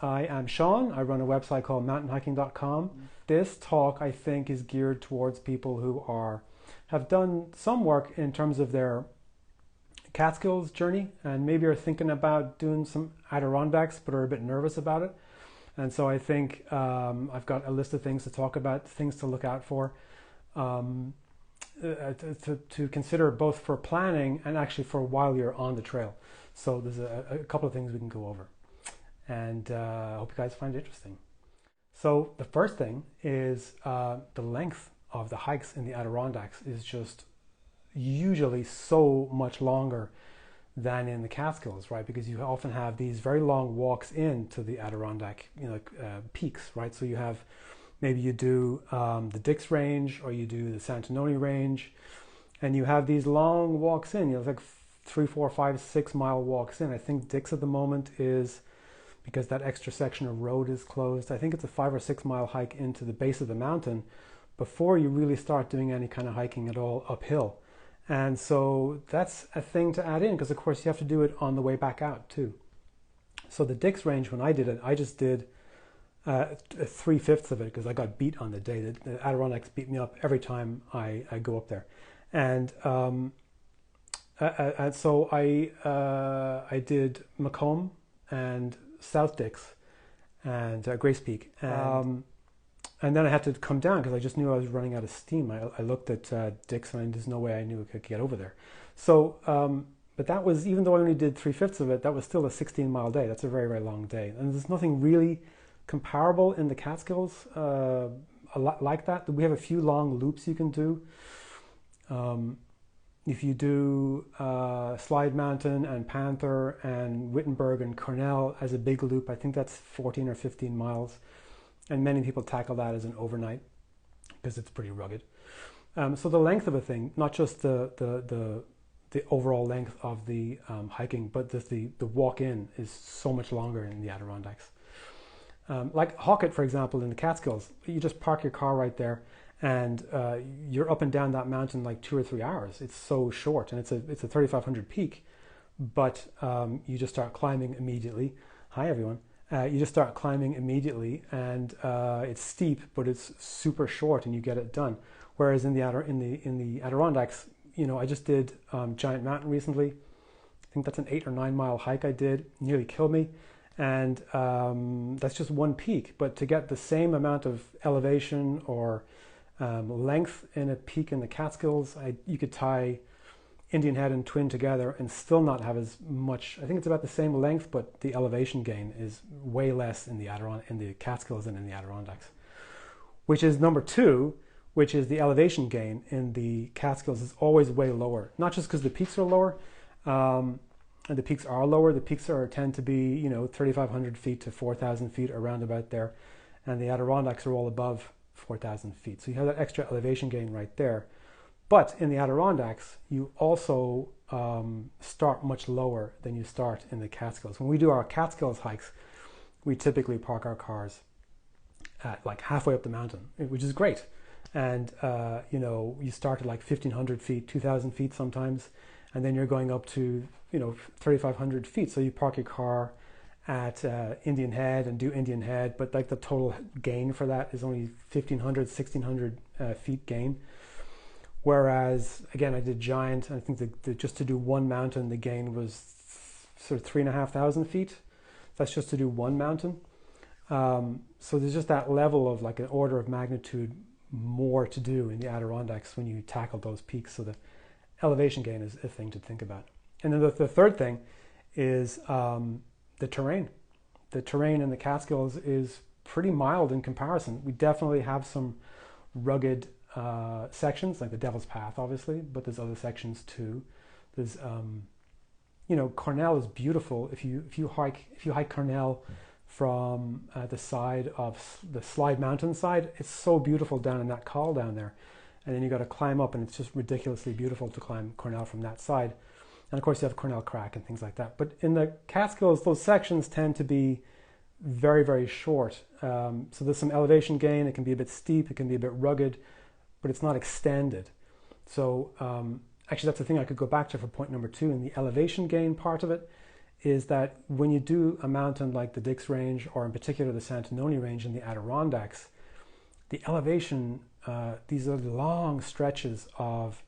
I am Sean. I run a website called mountainhiking.com. This talk, I think, is geared towards people who have done some work in terms of their Catskills journey and maybe are thinking about doing some Adirondacks but are a bit nervous about it. And so I think I've got a list of things to talk about, things to look out for, to consider both for planning and actually for while you're on the trail. So there's a couple of things we can go over. And I hope you guys find it interesting. So the first thing is the length of the hikes in the Adirondacks is just usually so much longer than in the Catskills, right? Because you often have these very long walks into the Adirondack, peaks, right? So you have, maybe you do the Dix Range or you do the Santanoni Range, and you have these long walks in, it's like 3, 4, 5, 6 mile walks in. I think Dix at the moment is, because that extra section of road is closed, I think it's a 5 or 6 mile hike into the base of the mountain before you really start doing any kind of hiking at all uphill. And so that's a thing to add in, because of course you have to do it on the way back out too. So the Dix Range, when I did it, I just did 3/5 of it because I got beat on the day. The Adirondacks beat me up every time I go up there. And so I did Macomb and South Dix and Grace Peak. And then I had to come down because I just knew I was running out of steam. I looked at Dix and there's no way I knew I could get over there. So, but that was, even though I only did 3/5 of it, that was still a 16-mile day. That's a very, very long day. And there's nothing really comparable in the Catskills a lot like that. We have a few long loops you can do. If you do Slide Mountain and Panther and Wittenberg and Cornell as a big loop, I think that's 14 or 15 miles. And many people tackle that as an overnight because it's pretty rugged. So the length of a thing, not just the overall length of the hiking, but the walk-in is so much longer in the Adirondacks. Like Hockett, for example, in the Catskills, you just park your car right there and you're up and down that mountain like 2 or 3 hours. It's so short, and it's a 3,500 peak, but you just start climbing immediately. Hi, everyone. You just start climbing immediately, and it's steep, but it's super short, and you get it done. Whereas in the Adirondacks, I just did Giant Mountain recently. I think that's an 8 or 9 mile hike I did. Nearly killed me, and that's just one peak. But to get the same amount of elevation or length in a peak in the Catskills, you could tie Indian Head and Twin together and still not have as much. I think it's about the same length, but the elevation gain is way less in the Catskills than in the Adirondacks. Which is number 2, which is the elevation gain in the Catskills is always way lower. Not just because the peaks are lower, and the peaks are lower. The peaks tend to be 3,500 feet to 4,000 feet, around about there, and the Adirondacks are all above 4,000 feet. So you have that extra elevation gain right there. But in the Adirondacks, you also start much lower than you start in the Catskills. When we do our Catskills hikes, we typically park our cars at like halfway up the mountain, which is great. And, you start at like 1,500 feet, 2,000 feet sometimes, and then you're going up to, 3,500 feet. So you park your car at Indian Head and do Indian Head, but like the total gain for that is only 1,500, 1,600 feet gain. Whereas, again, I did Giant, and I think just to do one mountain, the gain was sort of 3,500 feet. That's just to do one mountain. So there's just that level of like an order of magnitude more to do in the Adirondacks when you tackle those peaks. So the elevation gain is a thing to think about. And then the third thing is the terrain. The terrain in the Catskills is pretty mild in comparison. We definitely have some rugged sections, like the Devil's Path, obviously, but there's other sections too. There's, Cornell is beautiful. If you hike Cornell from the side of the Slide Mountain side, it's so beautiful down in that col down there. And then you got to climb up, and it's just ridiculously beautiful to climb Cornell from that side. And of course, you have Cornell Crack and things like that. But in the Catskills, those sections tend to be very, very short. So there's some elevation gain. It can be a bit steep. It can be a bit rugged, but it's not extended. So actually, that's the thing I could go back to for point number 2. In the elevation gain part of it is that when you do a mountain like the Dix Range, or in particular the Santanoni Range in the Adirondacks, the elevation, these are long stretches of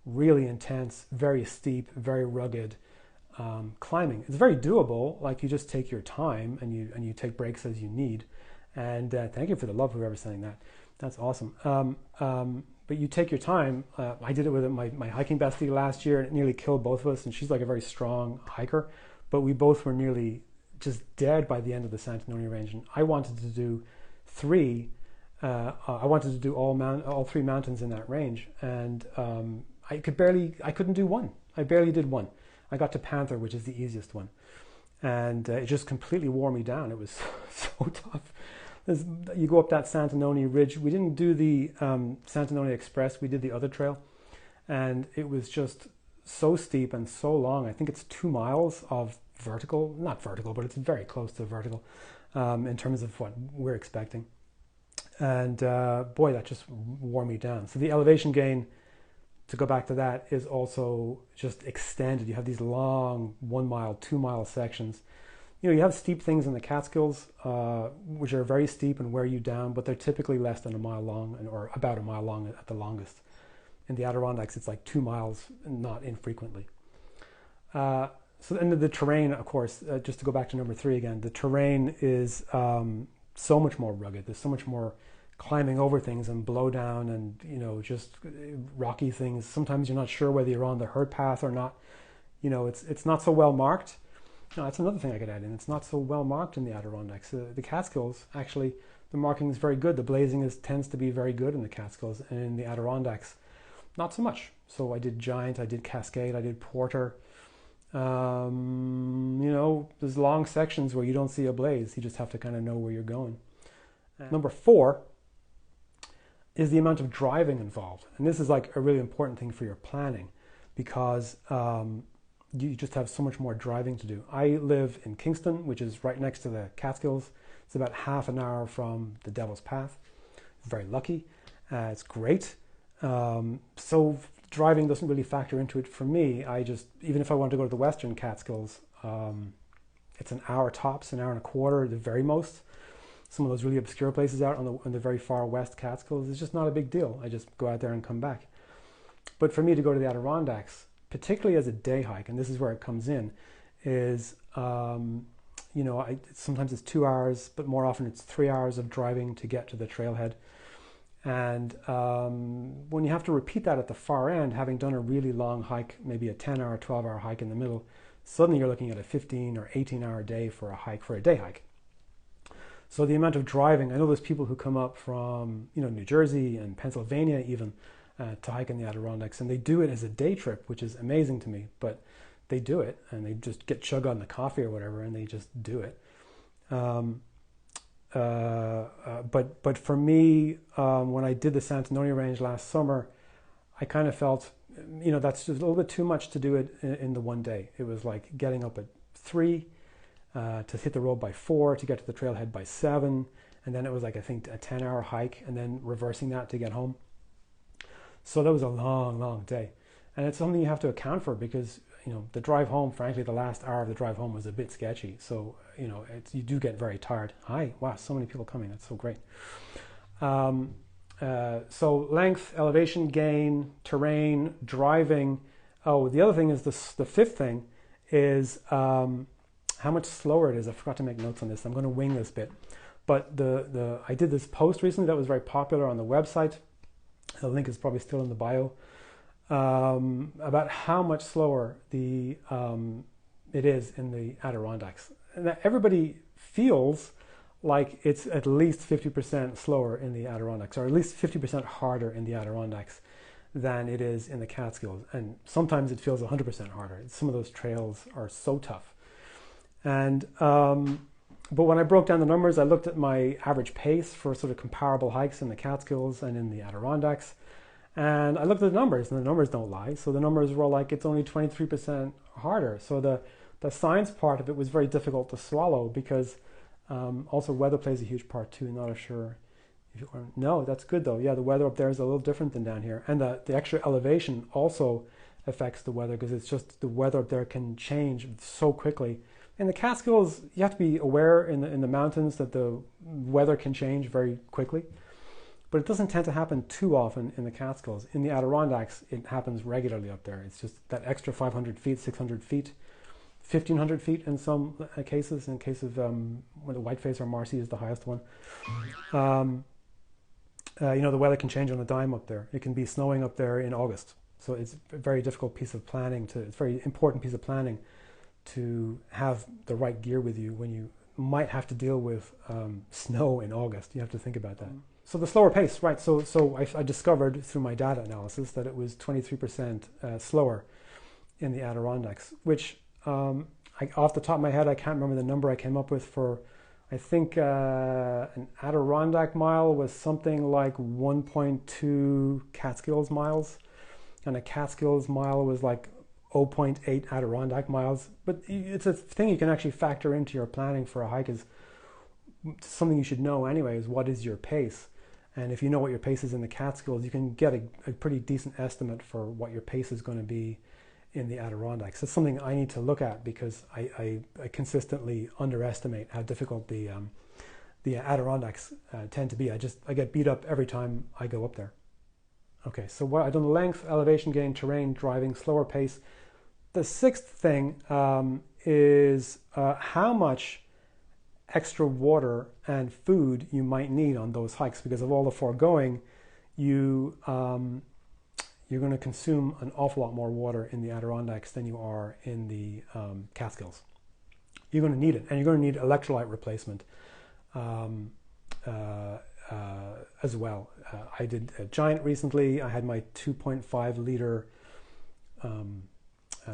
really intense, very steep, very rugged climbing. It's very doable. Like, you just take your time and you take breaks as you need. And thank you for the love, whoever's saying that. That's awesome. But you take your time. I did it with my hiking bestie last year, and it nearly killed both of us. And she's like a very strong hiker, but we both were nearly just dead by the end of the Santanoni Range. And I wanted to do all three mountains in that range, and I couldn't do one. I barely did one. I got to Panther, which is the easiest one, and it just completely wore me down. It was so tough. You go up that Santanoni Ridge. We didn't do the Santanoni Express. We did the other trail, and it was just so steep and so long. I think it's 2 miles of vertical, not vertical, but it's very close to vertical in terms of what we're expecting. And boy, that just wore me down. So the elevation gain, to go back to that, is also just extended. You have these long 1 mile, 2 mile sections. You know, you have steep things in the Catskills, which are very steep and wear you down, but they're typically less than a mile long, or about a mile long at the longest. In the Adirondacks, it's like 2 miles, not infrequently. So then the terrain, of course, just to go back to number 3 again, the terrain is so much more rugged. There's so much more climbing over things and blow down and, you know, just rocky things. Sometimes you're not sure whether you're on the herd path or not. You know, it's not so well marked. No, that's another thing I could add in. It's not so well marked in the Adirondacks. The Catskills, actually, the marking is very good. The blazing tends to be very good in the Catskills, and in the Adirondacks, not so much. So I did Giant, I did Cascade, I did Porter. You know, there's long sections where you don't see a blaze. You just have to kind of know where you're going. Number 4 is the amount of driving involved. And this is like a really important thing for your planning, because you just have so much more driving to do. I live in Kingston, which is right next to the Catskills. It's about half an hour from the Devil's Path. Very lucky. It's great. So driving doesn't really factor into it for me. Even if I want to go to the Western Catskills, it's an hour tops, an hour and a quarter, the very most. Some of those really obscure places out on the very far west Catskills, it's just not a big deal. I just go out there and come back. But for me to go to the Adirondacks, particularly as a day hike, and this is where it comes in, is, you know, sometimes it's 2 hours, but more often it's 3 hours of driving to get to the trailhead. And when you have to repeat that at the far end, having done a really long hike, maybe a 10-hour, 12-hour hike in the middle, suddenly you're looking at a 15 or 18-hour day for a day hike. So the amount of driving, I know there's people who come up from, you know, New Jersey and Pennsylvania even to hike in the Adirondacks, and they do it as a day trip, which is amazing to me, but they do it and they just get chug on the coffee or whatever and they just do it. But for me, when I did the Santanoni Range last summer, I kind of felt, you know, that's just a little bit too much to do it in the one day. It was like getting up at 3 to hit the road by 4, to get to the trailhead by 7, and then it was like, I think, a 10-hour hike, and then reversing that to get home. So that was a long, long day, and it's something you have to account for, because, you know, the drive home, frankly, the last hour of the drive home was a bit sketchy. So, you know, you do get very tired. Hi, wow, so many people coming. That's so great. So length, elevation gain, terrain, driving. Oh, the other thing is the 5th thing is how much slower it is. I forgot to make notes on this. I'm going to wing this bit. But I did this post recently that was very popular on the website. The link is probably still in the bio. About how much slower it is in the Adirondacks. And everybody feels like it's at least 50% slower in the Adirondacks, or at least 50% harder in the Adirondacks than it is in the Catskills. And sometimes it feels 100% harder. Some of those trails are so tough. And but when I broke down the numbers, I looked at my average pace for sort of comparable hikes in the Catskills and in the Adirondacks. And I looked at the numbers, and the numbers don't lie. So the numbers were like, it's only 23% harder. So the science part of it was very difficult to swallow, because also weather plays a huge part too. Not sure if you are. No, that's good though. Yeah, the weather up there is a little different than down here. And the extra elevation also affects the weather, because it's just the weather up there can change so quickly In the Catskills, you have to be aware in the mountains that the weather can change very quickly, but it doesn't tend to happen too often in the Catskills. In the Adirondacks, it happens regularly up there. It's just that extra 500 feet, 600 feet, 1,500 feet in some cases. In case of when the Whiteface or Marcy is the highest one. The weather can change on a dime up there. It can be snowing up there in August. So it's a very difficult piece of planning. It's a very important piece of planning to have the right gear with you when you might have to deal with snow in August. You have to think about that. So the slower pace, right? So I discovered through my data analysis that it was 23% slower in the Adirondacks, which off the top of my head, I can't remember the number I came up with for. I think an Adirondack mile was something like 1.2 Catskills miles, and a Catskills mile was like 0.8 Adirondack miles. But it's a thing you can actually factor into your planning for a hike. Is something you should know anyway, is what is your pace. And if you know what your pace is in the Catskills, you can get a pretty decent estimate for what your pace is going to be in the Adirondacks. It's something I need to look at because I consistently underestimate how difficult the Adirondacks tend to be. I get beat up every time I go up there. Okay, so what I've done: length, elevation gain, terrain, driving, slower pace. The sixth thing is how much extra water and food you might need on those hikes, because of all the foregoing, you're going to consume an awful lot more water in the Adirondacks than you are in the Catskills. You're going to need it, and you're going to need electrolyte replacement as well. I did a giant recently. I had my 2.5 liter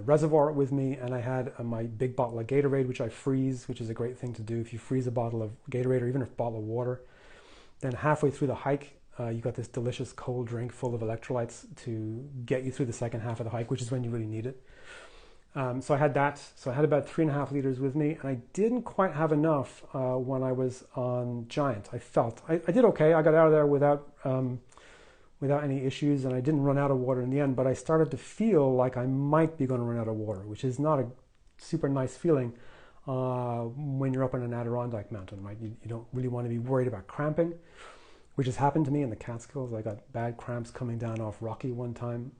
reservoir with me, and I had my big bottle of Gatorade, which I freeze, which is a great thing to do. If you freeze a bottle of Gatorade or even a bottle of water, then halfway through the hike, you got this delicious cold drink full of electrolytes to get you through the second half of the hike, which is when you really need it. So I had that. So I had about 3.5 liters with me, and I didn't quite have enough when I was on Giant. I did okay. I got out of there without any issues, and I didn't run out of water in the end, but I started to feel like I might be going to run out of water, which is not a super nice feeling when you're up in an Adirondack mountain, right? You don't really want to be worried about cramping, which has happened to me in the Catskills. I got bad cramps coming down off Rocky one time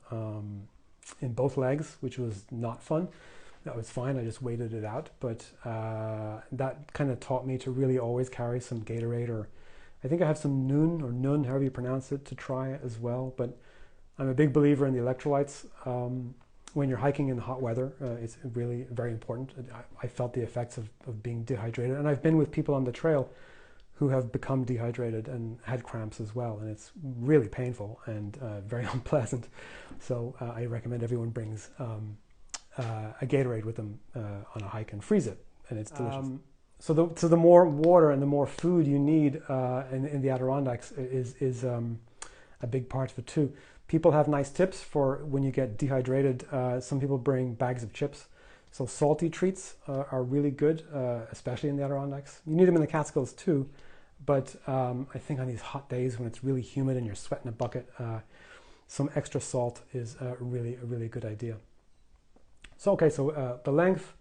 in both legs, which was not fun. That was fine. I just waited it out. But that kind of taught me to really always carry some Gatorade, or I think I have some Nun, however you pronounce it, to try as well. But I'm a big believer in the electrolytes. When you're hiking in hot weather, it's really very important. I felt the effects of being dehydrated. And I've been with people on the trail who have become dehydrated and had cramps as well, and it's really painful and very unpleasant. So I recommend everyone brings a Gatorade with them on a hike and freeze it, and it's delicious. So the more water and the more food you need in the Adirondacks is a big part of it too. People have nice tips for when you get dehydrated. Some people bring bags of chips. So salty treats are really good, especially in the Adirondacks. You need them in the Catskills too, but I think on these hot days when it's really humid and you're sweating a bucket, some extra salt is a really good idea. So the length,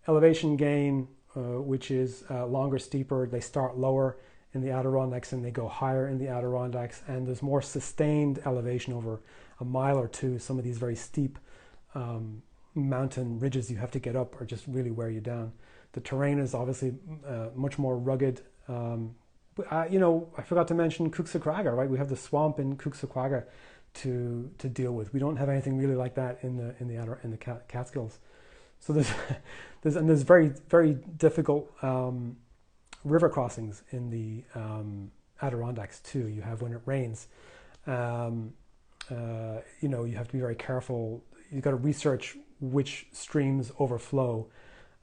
elevation gain, which is longer, steeper. They start lower in the Adirondacks and they go higher in the Adirondacks, and there's more sustained elevation over a mile or two. Some of these very steep mountain ridges you have to get up or just really wear you down. The terrain is obviously much more rugged. I forgot to mention Cuxaquaga, right? We have the swamp in Cuxaquaga to deal with. We don't have anything really like that in the Catskills. So there's very, very difficult river crossings in the Adirondacks too. You have when it rains. You have to be very careful. You've got to research which streams overflow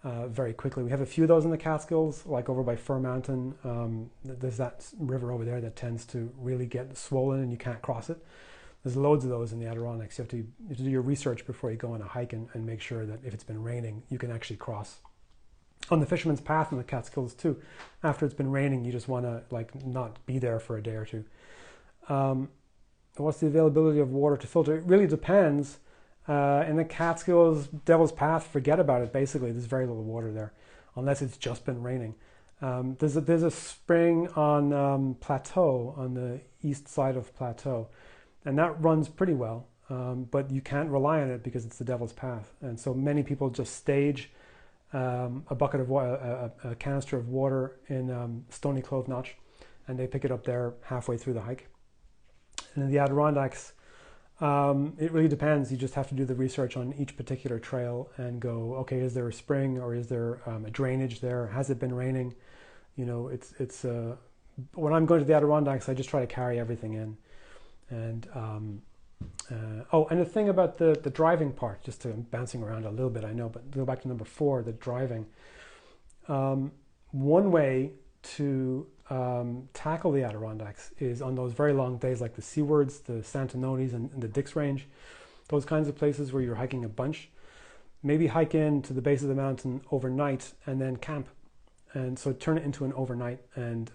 very quickly. We have a few of those in the Catskills, like over by Fir Mountain. There's that river over there that tends to really get swollen and you can't cross it. There's loads of those in the Adirondacks. You have to do your research before you go on a hike and make sure that if it's been raining, you can actually cross. On the Fisherman's Path in the Catskills too, after it's been raining, you just want to not be there for a day or two. What's the availability of water to filter? It really depends. In the Catskills, Devil's Path, forget about it. Basically, there's very little water there, unless it's just been raining. There's a spring on Plateau, on the east side of Plateau, and that runs pretty well. But you can't rely on it because it's the Devil's Path, and so many people just stage a bucket of water, a canister of water in Stony Clove Notch, and they pick it up there halfway through the hike. And in the Adirondacks, it really depends. You just have to do the research on each particular trail and go, okay, is there a spring or is there a drainage there? Has it been raining? You know, it's when I'm going to the Adirondacks, I just try to carry everything in. And and the thing about the driving part, just to bouncing around a little bit, I know, but go back to number 4, the driving. One way to tackle the Adirondacks is on those very long days like the Seawards, the Santanonis, and the Dix Range, those kinds of places where you're hiking a bunch. Maybe hike in to the base of the mountain overnight and then camp. And so turn it into an overnight and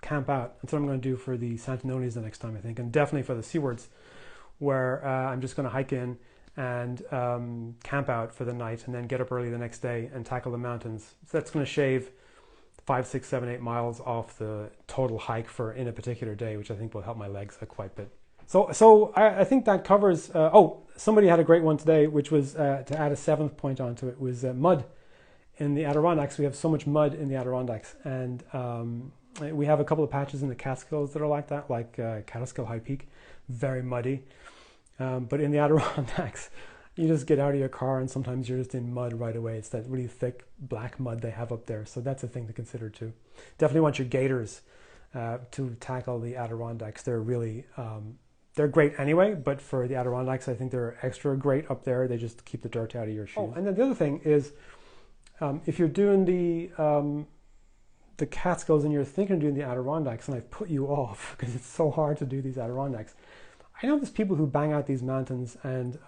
camp out. That's what I'm going to do for the Santanonis the next time, I think, and definitely for the Seawards, where I'm just going to hike in and camp out for the night and then get up early the next day and tackle the mountains. So that's going to shave 5, 6, 7, 8 miles off the total hike for in a particular day, which I think will help my legs quite a bit. So I think that covers, somebody had a great one today, which was to add a 7th point onto it, was mud. In the Adirondacks, we have so much mud in the Adirondacks, and we have a couple of patches in the Catskills that are like that, like Catskill High Peak, very muddy. But in the Adirondacks, you just get out of your car and sometimes you're just in mud right away. It's that really thick black mud they have up there. So that's a thing to consider too. Definitely want your gaiters to tackle the Adirondacks. They're really, they're great anyway, but for the Adirondacks, I think they're extra great up there. They just keep the dirt out of your shoes. Oh, and then the other thing is, if you're doing the Catskills and you're thinking of doing the Adirondacks, and I've put you off because it's so hard to do these Adirondacks. I know there's people who bang out these mountains and,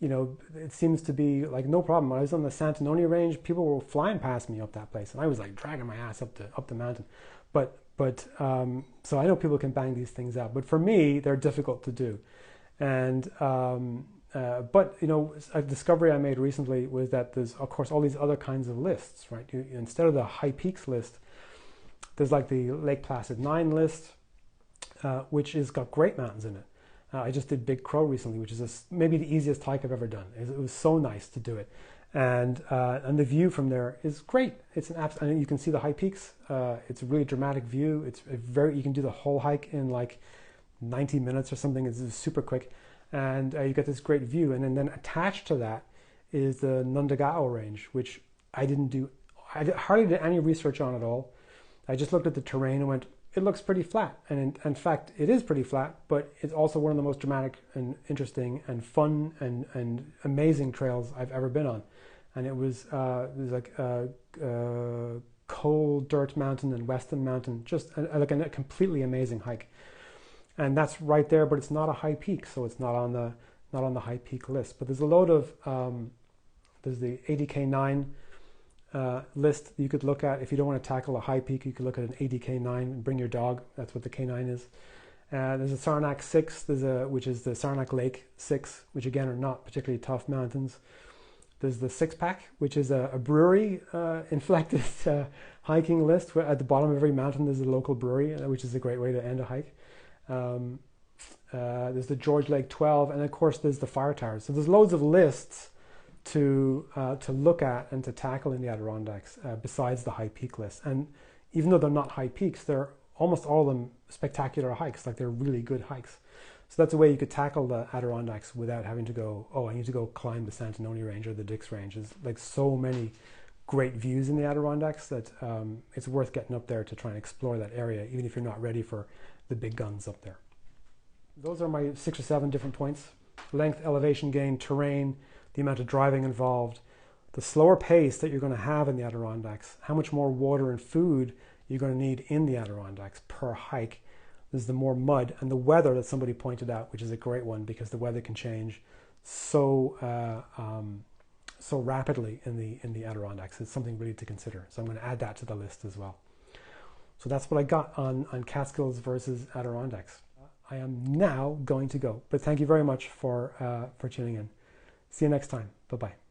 you know, it seems to be like no problem. When I was on the Santanoni range, people were flying past me up that place, and I was like dragging my ass up the mountain. So I know people can bang these things out, but for me, they're difficult to do. And but you know, a discovery I made recently was that there's of course all these other kinds of lists, right? Instead of the high peaks list, there's like the Lake Placid 9 list, which has got great mountains in it. I just did Big Crow recently, which is maybe the easiest hike I've ever done. It was so nice to do it, and the view from there is great. It's and you can see the high peaks. It's a really dramatic view. It's you can do the whole hike in like 90 minutes or something. It's super quick, and you get this great view. And then attached to that is the Nundagao range, which I didn't do. I hardly did any research on at all. I just looked at the terrain and went, it looks pretty flat, and in fact it is pretty flat, but it's also one of the most dramatic and interesting and fun and amazing trails I've ever been on. And it was like Coal Dirt Mountain and Weston Mountain, just like a completely amazing hike. And that's right there, but it's not a high peak, so it's not on the high peak list. But there's a load of there's the ADK9 list you could look at. If you don't want to tackle a high peak, you could look at an ADK9 and bring your dog. That's what the K9 is. There's a Saranac 6, which is the Saranac Lake 6, which again are not particularly tough mountains. There's the 6-pack, which is a brewery inflected hiking list. Where at the bottom of every mountain there's a local brewery, which is a great way to end a hike. There's the George Lake 12, and of course there's the Fire Towers. So there's loads of lists to look at and to tackle in the Adirondacks besides the high peak list. And even though they're not high peaks, they're almost all of them spectacular hikes. Like they're really good hikes. So that's a way you could tackle the Adirondacks without having to go, oh, I need to go climb the Santanoni range or the Dix range. There's like so many great views in the Adirondacks that it's worth getting up there to try and explore that area, even if you're not ready for the big guns up there. Those are my 6 or 7 different points: length, elevation gain, terrain, the amount of driving involved, the slower pace that you're going to have in the Adirondacks, how much more water and food you're going to need in the Adirondacks per hike. There's the more mud, and the weather that somebody pointed out, which is a great one because the weather can change so rapidly in the Adirondacks. It's something really to consider. So I'm going to add that to the list as well. So that's what I got on Catskills versus Adirondacks. I am now going to go, but thank you very much for tuning in. See you next time. Bye-bye.